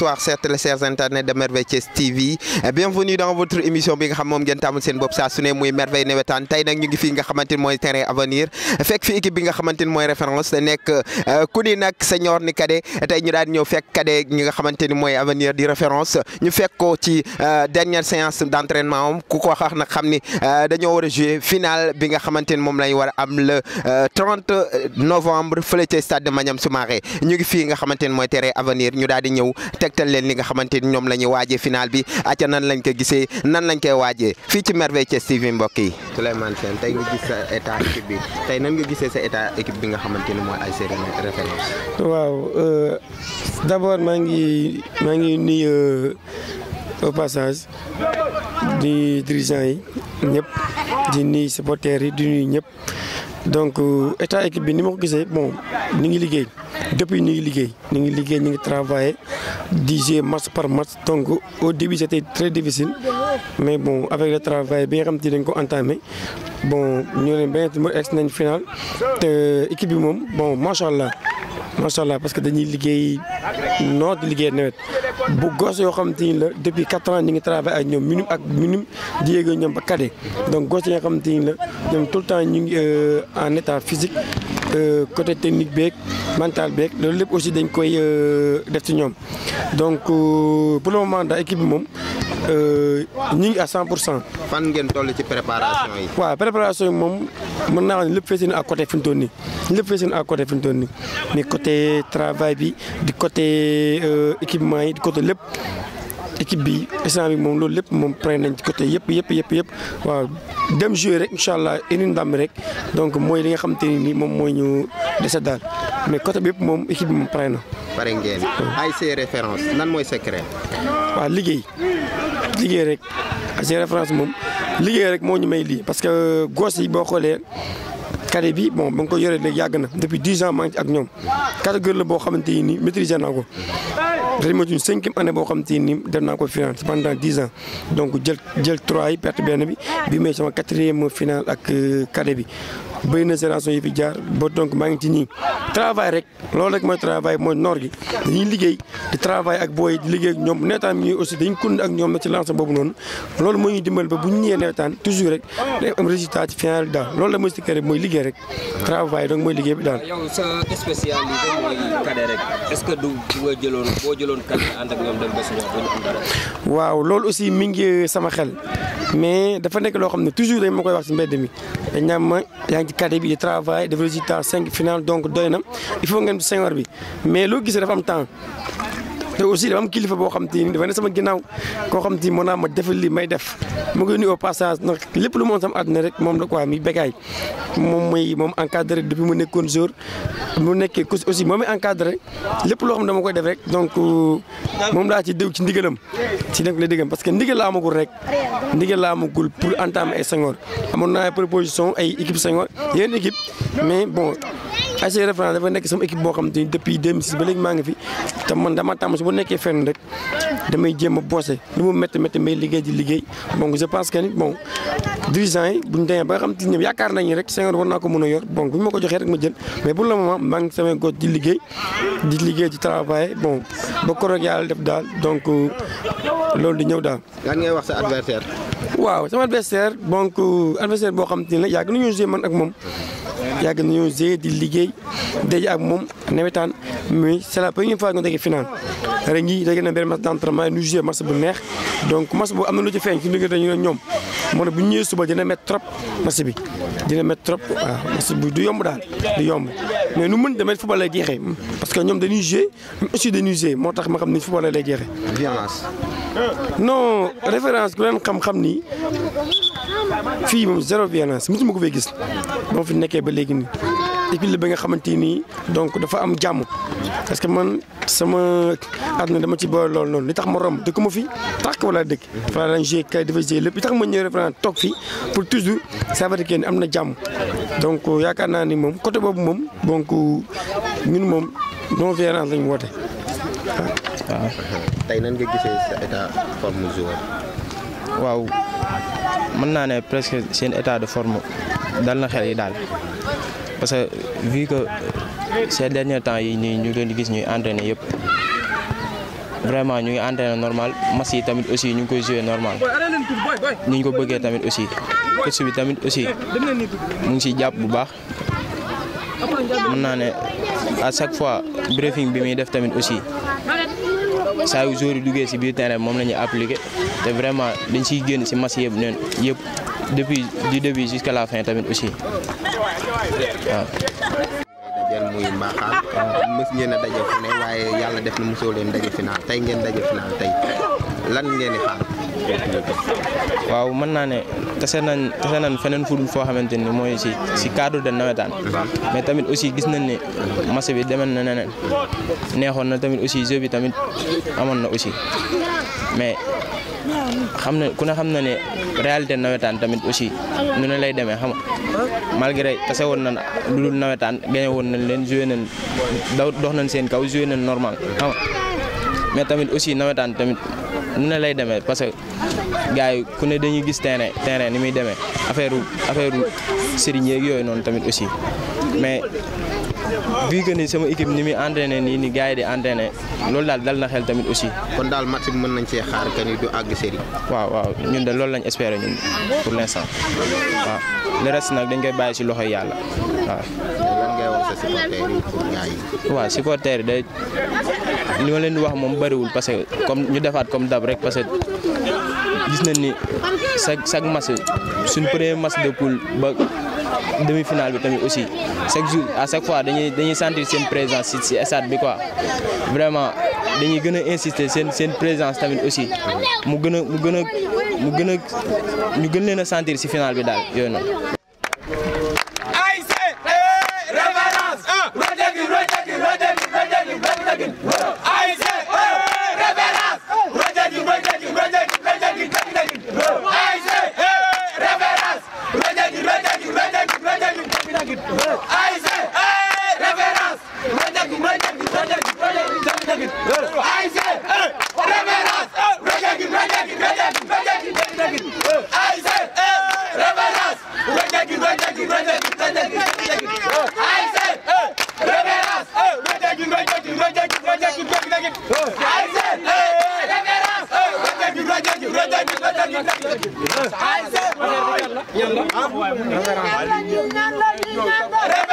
bonsoir chers internautes de Merveille Thiès TV bienvenue dans votre émission bi nga xam moom ngeen tàmmul seen bopp saa su ne muy Merveille nawetaan tey nag ñu ngi fii nga xamante ni mooy terrain avenir fekk fi équipe bi nga xamante ni mooy référence te nekk ku ni nag senior ni cadet tey ñu daal di ñëw fekk cadet ñi nga xamante ni mooy avenir di référence ñu fekk ko ci dernière séance d'entraînement am ku ko wax nag xam ni dañoo war a jouer finale bi nga xamante ni moom lañ war a am le 30 novembre fële ca stade de Maniam Soumaré ñu ngi fii nga xamante ni mooy terrain avenir ñu daal di ñëw tegtal leen li nga xamante ni ñoom la ñuy waajee final bi acca nan lañ ko gisee nan lañ koy waajee fii ci Merveille Thiès TV mbokk yi. Souleymane Sène tey nga gis sa état équipe bi tey nan nga gisee sa état équipe bi nga xamante ni mooy ay référence. waaw d'abord maa ngi nuyu au passage di dirigeants yi ñëpp di nuyu supporters yi di nuyu ñëpp donc état équipe bi ni ma ko gisee bon ñu ngi liggéey depuis ñu ngi travailler di jouer match par match donc au début c'était très difficile mais bon avec le travail bi nga xam te dañ ko entamé bon ñu ne benn ex nañ final te équipe bi moom bon macha allah parce que dañuy liggéey di liggéey nawet bu gos yoo xam te ni la depuis 4 ans ñu ngi travaillé ak ñoom minimum di yéeg ñoom ba cadet donc gos yi nga xam te ni la ñoom tout le temps ñu ngi en état physique côté technique beeg mental beeg loolu lépp aussi dañ koy def ci ñoom donc pour le moment daal équipe bi moom ñu ngi à 100%. fan ngeen toll ci préparation yi. waaw préparation yi moom mën naa wax ne lépp fees na à côté fi mu toll nii mais côté travail bi di côté équipement yi di côté lépp équipe bi instant bi moom loolu lépp moom pare nañ ci côté yëpp waaw dem jouer rek incha allah indi ndam rek donc mooy li nga xamante ni nii moom mooy ñu dese daal mais côté bi yëpp moom équipe bi moom pare na. pare ngeen ay ses références nan mooy secret. waaw liggéey rek ay référence moom liggéey rek moo ñu may lii parce que gos yi boo xoolee cadet bi bon ba nga ko yoree léegi yàgg na depuis 10 ans maa ngi ci ak ñoom catégorie la boo xamante ni nii maîtriser naa ko. ren ma suñu 5e année boo xamante ni dem naa ko final pendant 10 ans donc jël 3 yi perte benn bi may sama 4e final ak cadet bi bëri na génération yi fi jaar ba donc maa ngi ci nii travail rek loolu rek mooy travail mooy noor gi dañuy liggéey di travail ak booy di liggéey ak ñoom nawetaan ñuy aussi dañu kon ak ñoom na ci lancé boobu noonu loolu moo ñuy dimbal ba bu ñu ñëwee nawetaan toujours rek day am résultat ci final daal loolu la mooy si kër mooy liggéey rek travail donc mooy liggéey bi daal. yow sa spécialité mooy cadet rek est-ce que du nga boo jëloon cadet ànd ak ñoom dem ba suñu wax am dara. waaw loolu aussi mi ngi sama xel mais dafa nekk loo xam ne toujours dañ ma koy wax ci mbedd mi dañ naan ma yaa ngi ci cadet bi di travail def résultat 5 final donc doy na il faut ngeen senior bi mais loo gisee dafa am temps te aussi dafa am kilifa boo xam te ni dafa ne sama ginnaaw koo xam te ni moo naa ma defal li may def mu ngi nuyu au passage ndax lépp lu moom sama àdduna rek moom la quoi mi békaay moom encadré depuis mu nekkoon jour mu nekkee aussi moom mi encadré lépp loo xam dama koy def rek donc moom laa ci dégg ci ndigalam ci nekk la déggam parce que ndigal la amagul pour entamer ay senior amoon naa ay proposition ay équipe senior yeneen équipe mais bon ay référence dafa nekk sama équipe boo xam te ni depuis 2006 ba léegi maa ngi fi te man dama tàmm si bu nekkee fenn rek damay jéem a bossé lu mu métti may liggéey di liggéey donc je pense que ni bon dirigeants yi bu ñu demee ba nga xam te ñoom yaakaar nañu rek senior war naa ko mën a yor bon bu ñu ma ko joxee rek ma jël mais pour le moment maa ngi samay góor di liggéey di travail bon ba koroog yàlla def daal donc loolu di ñëw daal. lan ngay wax sa adversaire. waaw sama adversaire donc adversaire boo xam te ne la yàgg nañoo jouer man ak moom. yàgg nañoo jouer di liggéey daje ak moom nawetaan mais c'est la première fois nga déggee final ren jii daje na benn match d'entraînement ñu jouer match bu neex donc match bu am na lu ci feeñ ci diggante ñu ne ñoom moo ne bu ñu ñëwee suba dina mettre trop match bi dina mettre trop waaw match bi du yomb daal du yomb mais nu mën demee football lay jeexee parce que ñoom dañuy jouer aussi dañuy jouer moo tax ma xam ni football lay jeexee. violence. non référence ku leen xam-xam ni fii moom zéro violence mosuma ko fay gis ba ma fi nekkee ba léegi nii équipe la ba nga xamante ni donc dafa am jàmm parce que man sama àdduna dama ci boole loolu noonu li tax ma romb dëkk ma fi tàkk wala dëkk fa la jouer kay dafa jouer lépp li tax ma ñëw référence toog fii pour toujours ça veut dire que am na jàmm donc yaakaar naa ni moom côté boobu moom donc ñun moom non violence lañ woote waaw. tey nan nga gisee sa état forme joueur. waaw mën naa ne presque seen état de forme dal na xel yi daal parce que vu que ces derniers temps yi nii ñu leen di gis ñuy entraîné yëpp vraiment ñu ngi entraîné normal match yi tamit aussi ñu ngi koy joué normal ni ñu ko bëggee tamit aussi coach bi tamit aussi mu ngi siy jàpp bu baax mën naa ne à chaque fois briefing bi muy def tamit aussi saa yu jour yi duggee si biir terrain moom la ñuy appliqué te vraiment dañ siy génn si match yëpp neen yëpp depuis du début jusqu'à la fin tamit aussi waaw. dajal muy Mbaxaan mës ngeen a daje fu ne waaye yàlla def na mosoo leen daje final tey ngeen daje final tey lan ngeen di xaar. waaw mën naa ne tase nañ feneen fu dul foo xamante ni mooy si cadre de nawetaan mais tamit aussi gis nañ ne match bi demoon na neneen neexoon na tamit aussi jeu bi tamit amoon na aussi mais ku ne xam na ne réalité nawetaan tamit aussi nu ne lay demee xam nga malgré tase woon nañ lu dul nawetaan gagné woon nañ leen joué nañ dox nañ seen kaw joué nañ normal xam nga mais tamit aussi nawetaan tamit nu ne lay demee parce que gars yi ku ne dañuy gis terrain ni muy demee affaire sëriñ yeeg yooyu noonu tamit aussi mais vu que ni sama équipe ni muy entraîné nii ni gars yi di entraîné loolu daal dal na xel tamit aussi. kon daal match bi mën nañ cee xaar que ni du àgg série. waaw ñun de loolu lañ espéré ñun pour l'instant waaw le reste nag dañ koy bàyyi si loxoy yàlla waaw. lan ngay wax sa supporter yi pour gars yi. waaw supporter yi day li ma leen di wax moom bëriwul parce que comme ñu defaat comme dab rek parce que gis nañ ni chaque match suñ premier match de poule ba demi-finale bi tamit aussi chaque jour à chaque fois dañuy sentir seen présence si stade bi quoi vraiment dañuy gën a insister seen présence tamit aussi ñu gën leen a sentir si finale bi daal yooyu noonu. Référence